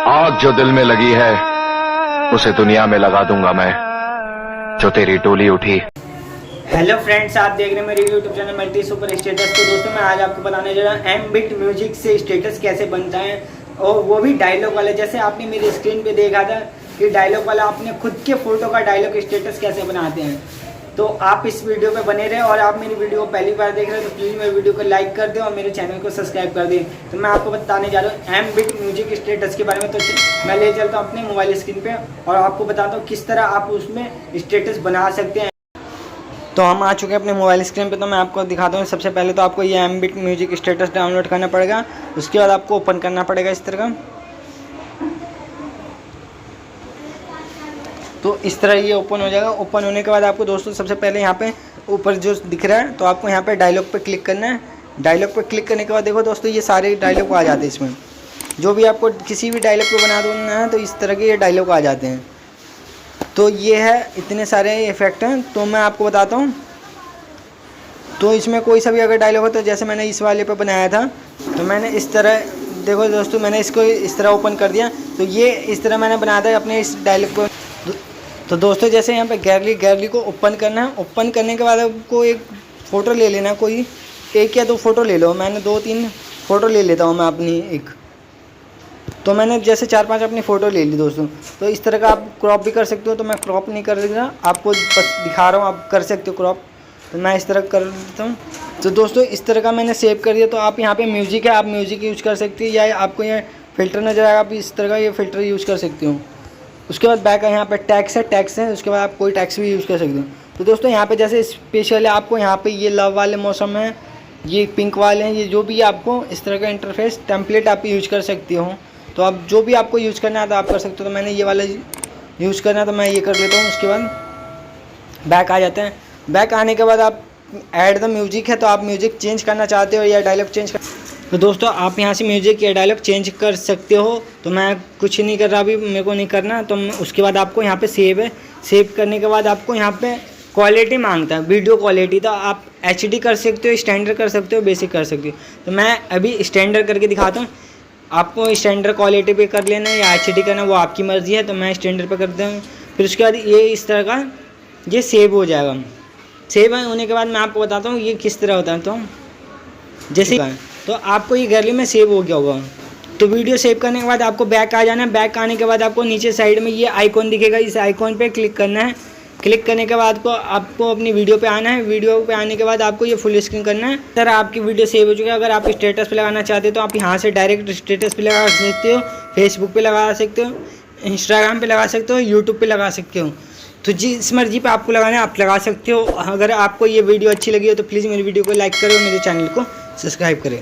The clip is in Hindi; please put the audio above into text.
आग जो दिल में लगी है उसे दुनिया में लगा दूंगा मैं, जो तेरी टोली उठी। हेलो फ्रेंड्स, आप देख रहे हैं मेरे YouTube channel multi super status. तो दोस्तों मैं आज आपको बताने जा रहा हूँ एमबिट म्यूजिक से स्टेटस कैसे बनता है, और वो भी डायलॉग वाला। जैसे आपने मेरी स्क्रीन पे देखा था कि डायलॉग वाला आपने खुद के फोटो का डायलॉग स्टेटस कैसे बनाते हैं। तो आप इस वीडियो पे बने रहे, और आप मेरी वीडियो को पहली बार देख रहे हैं तो प्लीज़ मेरी वीडियो को लाइक कर दें और मेरे चैनल को सब्सक्राइब कर दें। तो मैं आपको बताने जा रहा हूँ एमबिट म्यूजिक स्टेटस के बारे में। तो मैं ले चलता हूँ अपने मोबाइल स्क्रीन पे और आपको बताता हूँ किस तरह आप उसमें स्टेटस बना सकते हैं। तो हम आ चुके हैं अपने मोबाइल स्क्रीन पे। तो मैं आपको दिखाता हूँ। सबसे पहले तो आपको ये एमबिट म्यूजिक स्टेटस डाउनलोड करना पड़ेगा, उसके बाद आपको ओपन करना पड़ेगा इस तरह का। तो इस तरह ये ओपन हो जाएगा। ओपन होने के बाद आपको दोस्तों सबसे पहले यहाँ पे ऊपर जो दिख रहा है, तो आपको यहाँ पे डायलॉग पे क्लिक करना है। डायलॉग पे क्लिक करने के बाद देखो दोस्तों ये सारे डायलॉग आ जाते हैं इसमें। जो भी आपको किसी भी डायलॉग पे बना देना है तो इस तरह के ये डायलॉग आ जाते हैं। तो ये है, इतने सारे इफ़ेक्ट हैं। तो मैं आपको बताता हूँ। तो इसमें कोई सा भी अगर डायलॉग हो, तो जैसे मैंने इस वाले पे बनाया था, तो मैंने इस तरह देखो दोस्तों, मैंने इसको इस तरह ओपन कर दिया। तो ये इस तरह मैंने बनाया था अपने इस डायलॉग को। तो दोस्तों जैसे यहाँ पे गैलरी को ओपन करना है। ओपन करने के बाद आपको एक फ़ोटो ले लेना, कोई एक या दो फ़ोटो ले लो। मैंने 2-3 फ़ोटो ले लेता हूँ मैं अपनी एक। तो मैंने जैसे 4-5 अपनी फ़ोटो ले ली दोस्तों। तो इस तरह का आप क्रॉप भी कर सकते हो। तो मैं क्रॉप नहीं कर रहा, आपको बस दिखा रहा हूँ, आप कर सकते हो क्रॉप। तो मैं इस तरह कर देता हूँ। तो दोस्तों इस तरह का मैंने सेव कर दिया। तो आप यहाँ पे म्यूज़िक है, आप म्यूज़िक यूज़ कर सकते हो, या आपको ये फ़िल्टर नज़र आएगा, आप इस तरह का ये फ़िल्टर यूज़ कर सकते हो। उसके बाद बैक है, यहाँ पे टैक्स है। उसके बाद आप कोई टैक्स भी यूज़ कर सकते हो। तो दोस्तों यहाँ पे जैसे स्पेशल है, आपको यहाँ पे ये लव वाले मौसम है, ये पिंक वाले हैं, ये जो भी आपको इस तरह का इंटरफेस टेम्पलेट आप यूज़ कर सकते हो। तो आप जो भी आपको यूज़ करना है तो आप कर सकते हो। तो मैंने ये वाला यूज़ करना है तो मैं ये कर लेता हूँ। उसके बाद बैक आ जाते हैं। बैक आने के बाद आप ऐड द म्यूजिक है, तो आप म्यूजिक चेंज करना चाहते हो या डायलॉग चेंज कर, तो दोस्तों आप यहाँ से म्यूजिक या डायलॉग चेंज कर सकते हो। तो मैं कुछ नहीं कर रहा अभी, मेरे को नहीं करना। तो उसके बाद आपको यहाँ पे सेव है। सेव करने के बाद आपको यहाँ पे क्वालिटी मांगता है, वीडियो क्वालिटी। तो आप HD कर सकते हो, स्टैंडर्ड कर सकते हो, बेसिक कर सकते हो। तो मैं अभी स्टैंडर्ड करके दिखाता हूँ। आपको स्टैंडर्ड क्वालिटी पे कर लेना है या HD करना, वो आपकी मर्ज़ी है। तो मैं स्टैंडर्ड पे करता हूँ। फिर उसके बाद ये इस तरह का ये सेव हो जाएगा। सेव होने के बाद मैं आपको बताता हूँ ये किस तरह होता है। तो जैसे तो आपको ये गैलरी में सेव हो गया होगा। तो वीडियो सेव करने के बाद आपको बैक आ जाना है। बैक आने के बाद आपको नीचे साइड में ये आइकॉन दिखेगा, इस आइकॉन पे क्लिक करना है। क्लिक करने के बाद आपको अपनी वीडियो पे आना है। वीडियो पे आने के बाद आपको ये फुल स्क्रीन करना है। सर आपकी वीडियो सेव हो चुकी है। अगर आप स्टेटस पे लगाना चाहते हो तो आप यहाँ से डायरेक्ट स्टेटस पे लगा सकते हो, फेसबुक पे लगा सकते हो, इंस्टाग्राम पे लगा सकते हो, यूट्यूब पे लगा सकते हो। तो जिस मर्जी पे आपको लगाना है आप लगा सकते हो। अगर आपको ये वीडियो अच्छी लगी हो तो प्लीज़ मेरी वीडियो को लाइक करें और मेरे चैनल को सब्सक्राइब करें।